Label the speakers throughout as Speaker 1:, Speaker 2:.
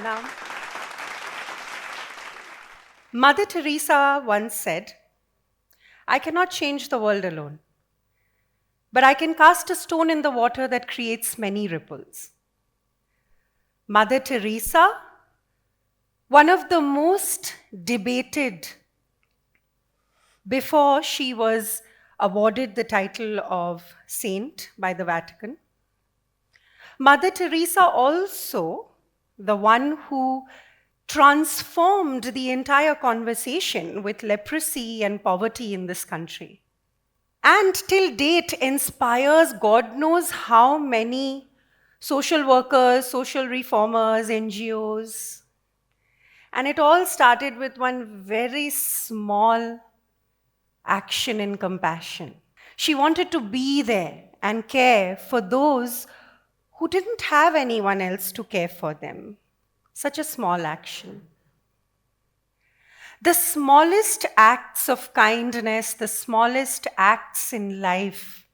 Speaker 1: Pranam. Mother Teresa once said, "I cannot change the world alone, but I can cast a stone in the water that creates many ripples." Mother Teresa, one of the most debated before she was awarded the title of saint by the Vatican. Mother Teresa also the one who transformed the entire conversation with leprosy and poverty in this country. And till date inspires God knows how many social workers, social reformers, NGOs. And it all started with one very small action in compassion. She wanted to be there and care for those who didn't have anyone else to care for them. Such a small action. The smallest acts of kindness, the smallest acts in life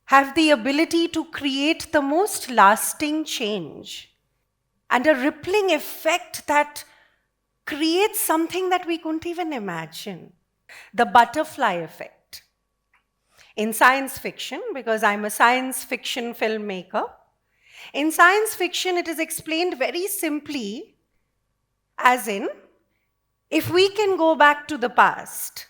Speaker 1: have the ability to create the most lasting change and a rippling effect that creates something that we couldn't even imagine. The butterfly effect. In science fiction, because I'm a science fiction filmmaker, in science fiction it is explained very simply as in, if we can go back to the past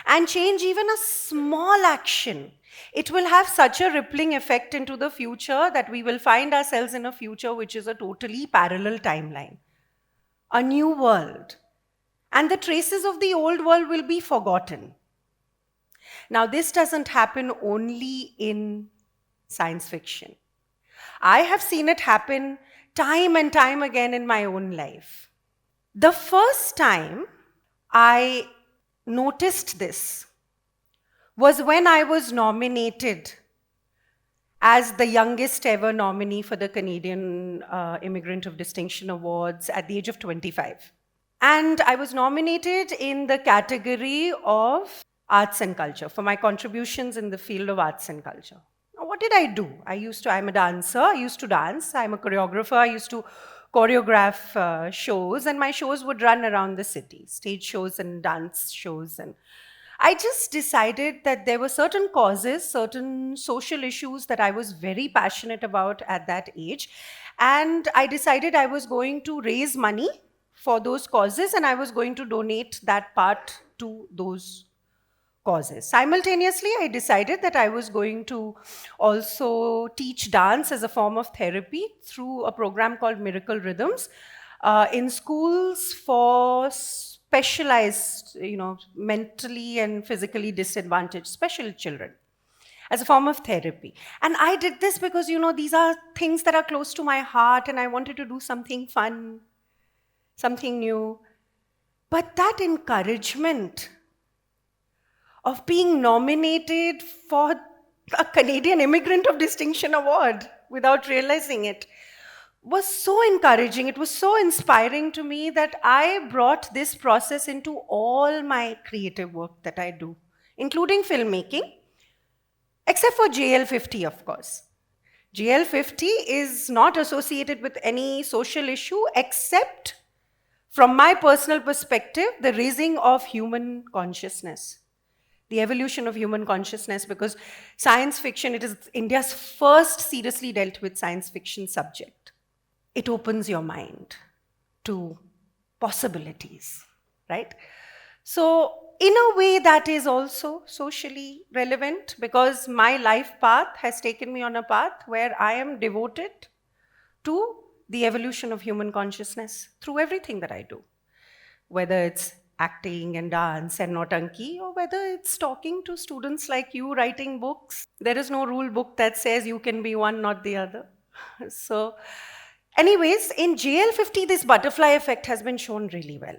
Speaker 1: and change even a small action, it will have such a rippling effect into the future that we will find ourselves in a future which is a totally parallel timeline, a new world. And the traces of the old world will be forgotten. Now, this doesn't happen only in science fiction. I have seen it happen time and time again in my own life. The first time I noticed this was when I was nominated as the youngest ever nominee for the Canadian Immigrant of Distinction Awards at the age of 25. And I was nominated in the category of arts and culture for my contributions in the field of arts and culture. Now, what did I do? I'm a dancer, I used to dance, I'm a choreographer, I used to choreograph shows, and my shows would run around the city, stage shows and dance shows. And I just decided that there were certain causes, certain social issues that I was very passionate about at that age. And I decided I was going to raise money for those causes and I was going to donate that part to those causes. Simultaneously, I decided that I was going to also teach dance as a form of therapy through a program called Miracle Rhythms in schools for specialized, mentally and physically disadvantaged special children as a form of therapy. And I did this because, these are things that are close to my heart and I wanted to do something fun, something new. But that encouragement of being nominated for a Canadian Immigrant of Distinction Award without realizing it was so encouraging. It was so inspiring to me that I brought this process into all my creative work that I do, including filmmaking, except for JL50, of course. JL50 is not associated with any social issue except, from my personal perspective, the raising of human consciousness. The evolution of human consciousness, because science fiction, it is India's first seriously dealt with science fiction subject. It opens your mind to possibilities, right? So in a way that is also socially relevant because my life path has taken me on a path where I am devoted to the evolution of human consciousness through everything that I do, whether it's acting and dance and nautanki, or whether it's talking to students like you, writing books. There is no rule book that says you can be one, not the other. So anyways, in JL50, this butterfly effect has been shown really well.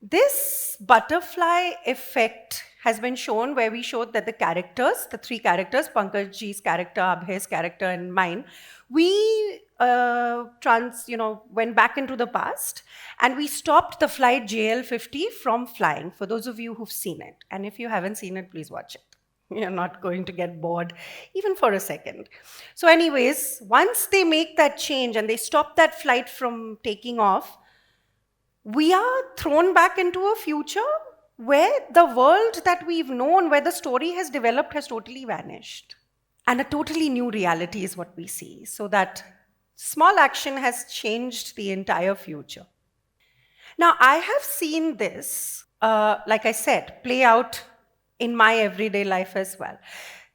Speaker 1: This butterfly effect has been shown where we showed that the characters, the three characters, Pankajji's character, Abhay's character, and mine, we went back into the past and we stopped the flight JL50 from flying, for those of you who've seen it. And if you haven't seen it, please watch it. You're not going to get bored even for a second. So, anyways, once they make that change and they stop that flight from taking off, we are thrown back into a future where the world that we've known, where the story has developed, has totally vanished. And a totally new reality is what we see. So that small action has changed the entire future. Now, I have seen this, like I said, play out in my everyday life as well.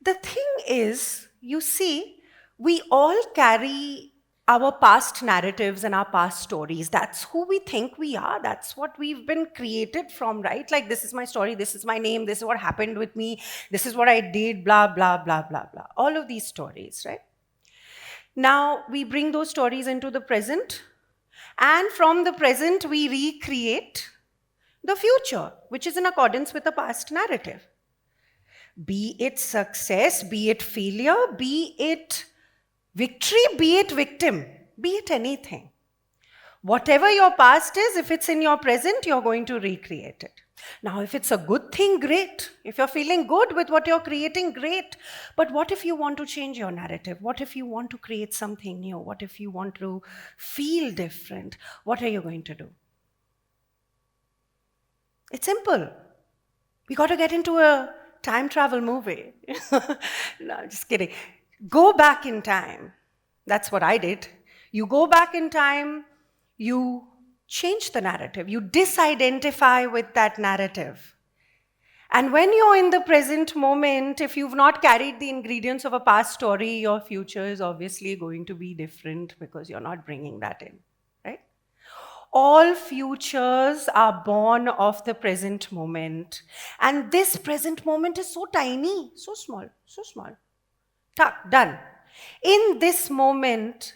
Speaker 1: The thing is, you see, we all carry our past narratives and our past stories. That's who we think we are. That's what we've been created from, right? Like, this is my story, this is my name, this is what happened with me, this is what I did, blah, blah, blah, blah, blah. All of these stories, right? Now, we bring those stories into the present, and from the present, we recreate the future, which is in accordance with the past narrative. Be it success, be it failure, be it victory, be it victim, be it anything. Whatever your past is, if it's in your present, you're going to recreate it. Now, if it's a good thing, great. If you're feeling good with what you're creating, great. But what if you want to change your narrative? What if you want to create something new? What if you want to feel different? What are you going to do? It's simple. We got to get into a time travel movie. No, just kidding. Go back in time. That's what I did. You go back in time, you change the narrative, you disidentify with that narrative. And when you're in the present moment, if you've not carried the ingredients of a past story, your future is obviously going to be different because you're not bringing that in, right? All futures are born of the present moment. And this present moment is so tiny, so small, so small. Tuck, done. In this moment,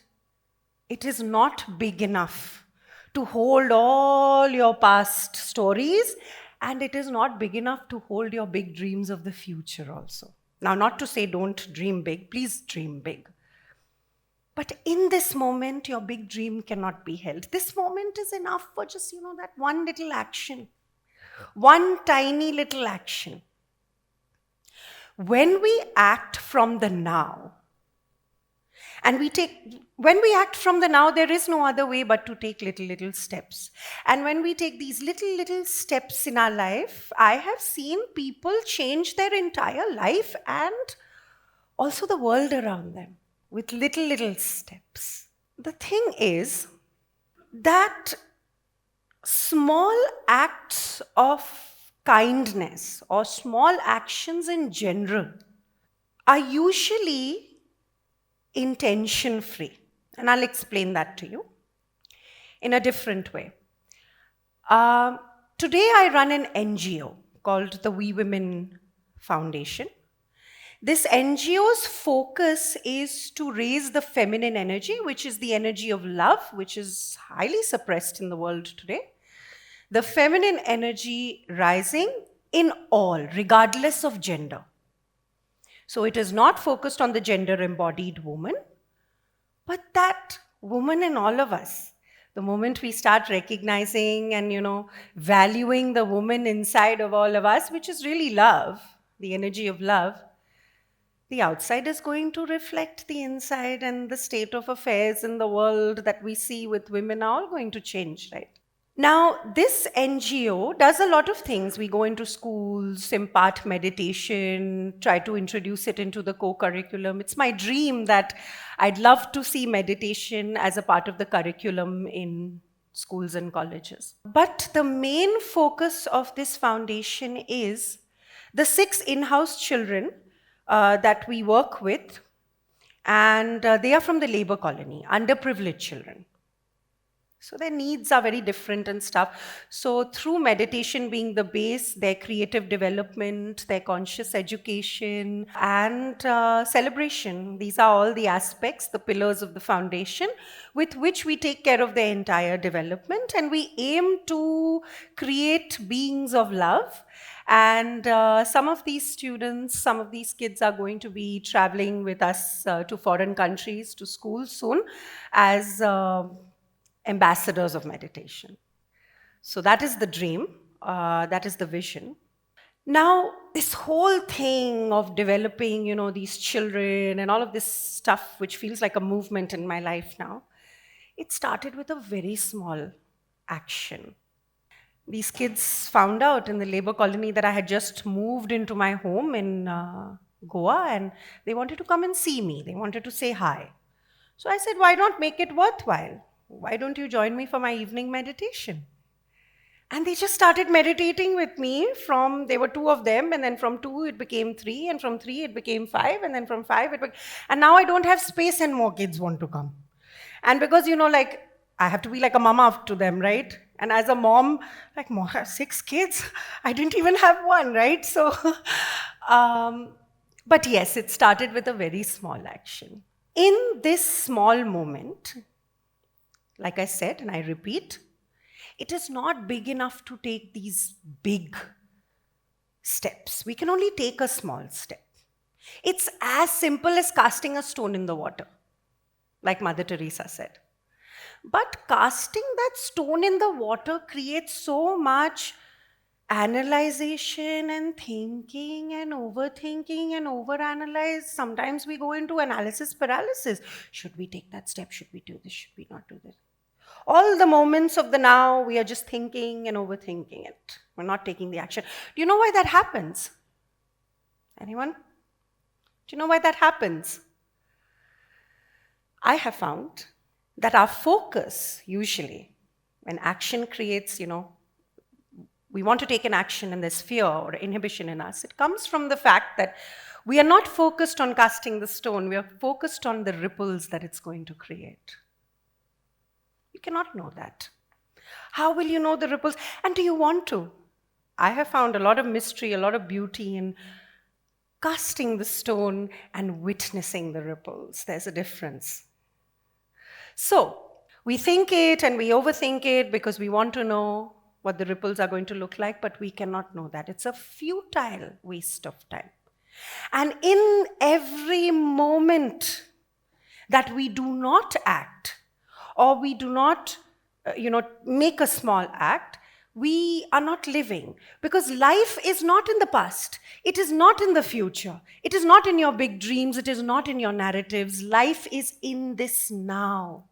Speaker 1: it is not big enough to hold all your past stories, and it is not big enough to hold your big dreams of the future also. Now, not to say don't dream big, please dream big. But in this moment, your big dream cannot be held. This moment is enough for just, that one little action, one tiny little action. When we act from the now, and when we act from the now, there is no other way but to take little steps. And when we take these little steps in our life, I have seen people change their entire life and also the world around them with little steps. The thing is that small acts of kindness or small actions in general are usually intention free. And I'll explain that to you in a different way. Today I run an NGO called the We Women Foundation. This NGO's focus is to raise the feminine energy, which is the energy of love, which is highly suppressed in the world today. The feminine energy rising in all, regardless of gender. So it is not focused on the gender-embodied woman, but that woman in all of us. The moment we start recognizing and, valuing the woman inside of all of us, which is really love, the energy of love, the outside is going to reflect the inside, and the state of affairs in the world that we see with women are all going to change, right? Now, this NGO does a lot of things. We go into schools, impart meditation, try to introduce it into the co-curriculum. It's my dream that I'd love to see meditation as a part of the curriculum in schools and colleges. But the main focus of this foundation is the 6 in-house children that we work with, and they are from the labor colony, underprivileged children. So their needs are very different and stuff. So through meditation being the base, their creative development, their conscious education, and celebration, these are all the aspects, the pillars of the foundation, with which we take care of their entire development. And we aim to create beings of love. And some of these students, some of these kids are going to be traveling with us to foreign countries, to schools soon, as ambassadors of meditation. So that is the dream, that is the vision. Now, this whole thing of developing, these children and all of this stuff, which feels like a movement in my life now, it started with a very small action. These kids found out in the labor colony that I had just moved into my home in Goa, and they wanted to come and see me. They wanted to say hi. So I said, why not make it worthwhile? Why don't you join me for my evening meditation? And they just started meditating with me there were two of them, and then from two it became three, and from three it became five, and then from five and now I don't have space and more kids want to come. And because, like, I have to be like a mama to them, right? And as a mom, like, six kids? I didn't even have one, right? So, but yes, it started with a very small action. In this small moment, like I said, and I repeat, it is not big enough to take these big steps. We can only take a small step. It's as simple as casting a stone in the water, like Mother Teresa said. But casting that stone in the water creates so much analyzation and thinking and overthinking and overanalyze. Sometimes we go into analysis paralysis. Should we take that step? Should we do this? Should we not do this? All the moments of the now, we are just thinking and overthinking it. We're not taking the action. Do you know why that happens? Anyone? Do you know why that happens? I have found that our focus, usually, when action creates, we want to take an action and there's fear or inhibition in us, it comes from the fact that we are not focused on casting the stone, we are focused on the ripples that it's going to create. You cannot know that. How will you know the ripples? And do you want to? I have found a lot of mystery, a lot of beauty in casting the stone and witnessing the ripples. There's a difference. So, we think it and we overthink it because we want to know what the ripples are going to look like, but we cannot know that. It's a futile waste of time. And in every moment that we do not act, or we do not, make a small act, we are not living. Because life is not in the past. It is not in the future. It is not in your big dreams. It is not in your narratives. Life is in this now.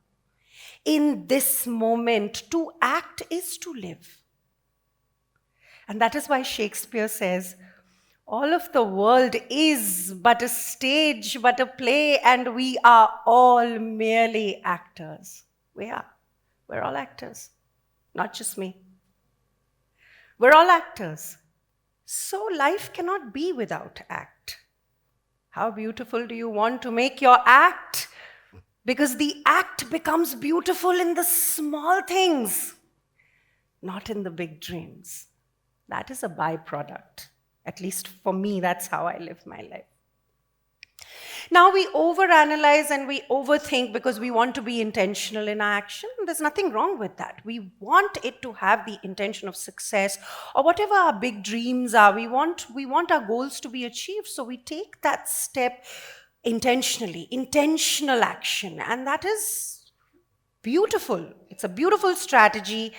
Speaker 1: In this moment. To act is to live. And that is why Shakespeare says, all of the world is but a stage, but a play, and we are all merely actors. We are. We're all actors. Not just me. We're all actors. So life cannot be without act. How beautiful do you want to make your act? Because the act becomes beautiful in the small things, not in the big dreams. That is a byproduct. At least for me, that's how I live my life. Now we overanalyze and we overthink because we want to be intentional in our action. There's nothing wrong with that. We want it to have the intention of success or whatever our big dreams are. We want our goals to be achieved. So we take that step intentionally, intentional action. And that is beautiful. It's a beautiful strategy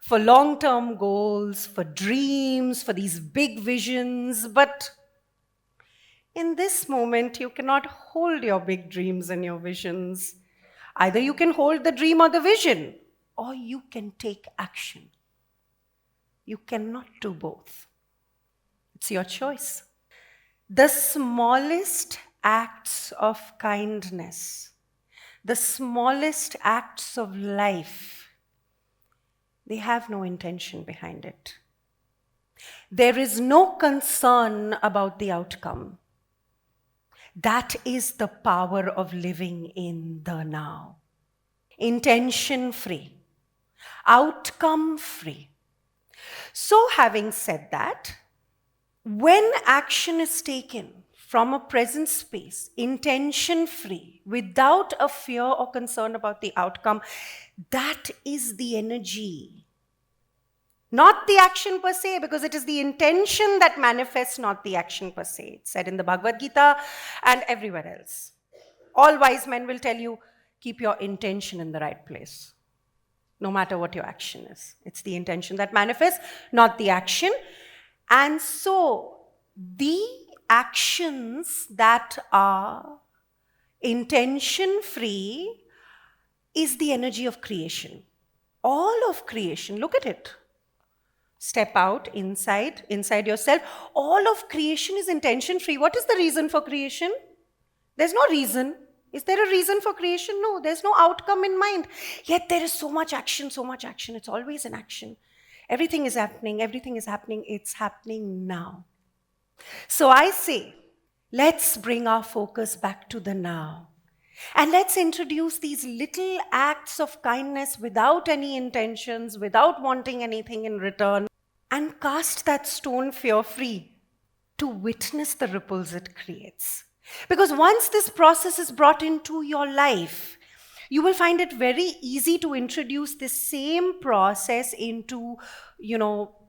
Speaker 1: for long-term goals, for dreams, for these big visions. But in this moment, you cannot hold your big dreams and your visions. Either you can hold the dream or the vision, or you can take action. You cannot do both. It's your choice. The smallest acts of kindness, the smallest acts of life, they have no intention behind it. There is no concern about the outcome. That is the power of living in the now. Intention free, outcome free. So, having said that, when action is taken from a present space, intention free, without a fear or concern about the outcome, that is the energy. Not the action per se, because it is the intention that manifests, not the action per se. It's said in the Bhagavad Gita and everywhere else. All wise men will tell you, keep your intention in the right place, no matter what your action is. It's the intention that manifests, not the action. And so the actions that are intention free is the energy of creation. All of creation, look at it. Step out inside yourself. All of creation is intention free. What is the reason for creation? There's no reason. Is there a reason for creation? No, there's no outcome in mind. Yet there is so much action, so much action. It's always an action. Everything is happening, it's happening now. So I say, let's bring our focus back to the now. And let's introduce these little acts of kindness without any intentions, without wanting anything in return, and cast that stone fear-free to witness the ripples it creates. Because once this process is brought into your life, you will find it very easy to introduce this same process into,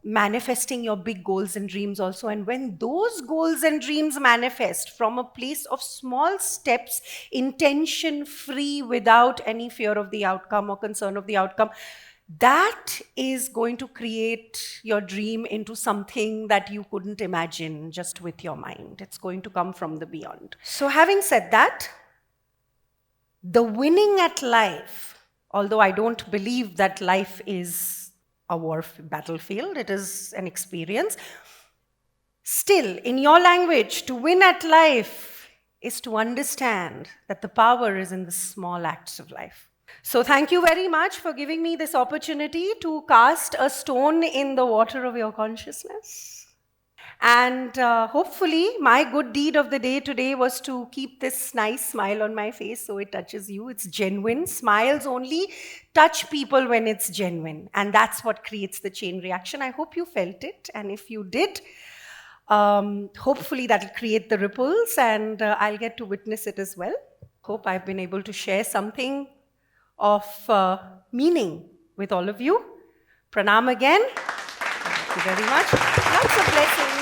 Speaker 1: manifesting your big goals and dreams also. And when those goals and dreams manifest from a place of small steps, intention-free, without any fear of the outcome or concern of the outcome, that is going to create your dream into something that you couldn't imagine just with your mind. It's going to come from the beyond. So having said that, the winning at life, although I don't believe that life is a battlefield, it is an experience. Still, in your language, to win at life is to understand that the power is in the small acts of life. So thank you very much for giving me this opportunity to cast a stone in the water of your consciousness. And hopefully my good deed of the day today was to keep this nice smile on my face so it touches you. It's genuine. Smiles only touch people when it's genuine. And that's what creates the chain reaction. I hope you felt it. And if you did, hopefully that'll create the ripples and I'll get to witness it as well. Hope I've been able to share something of meaning with all of you. Pranam again. Thank you very much. Lots of blessings.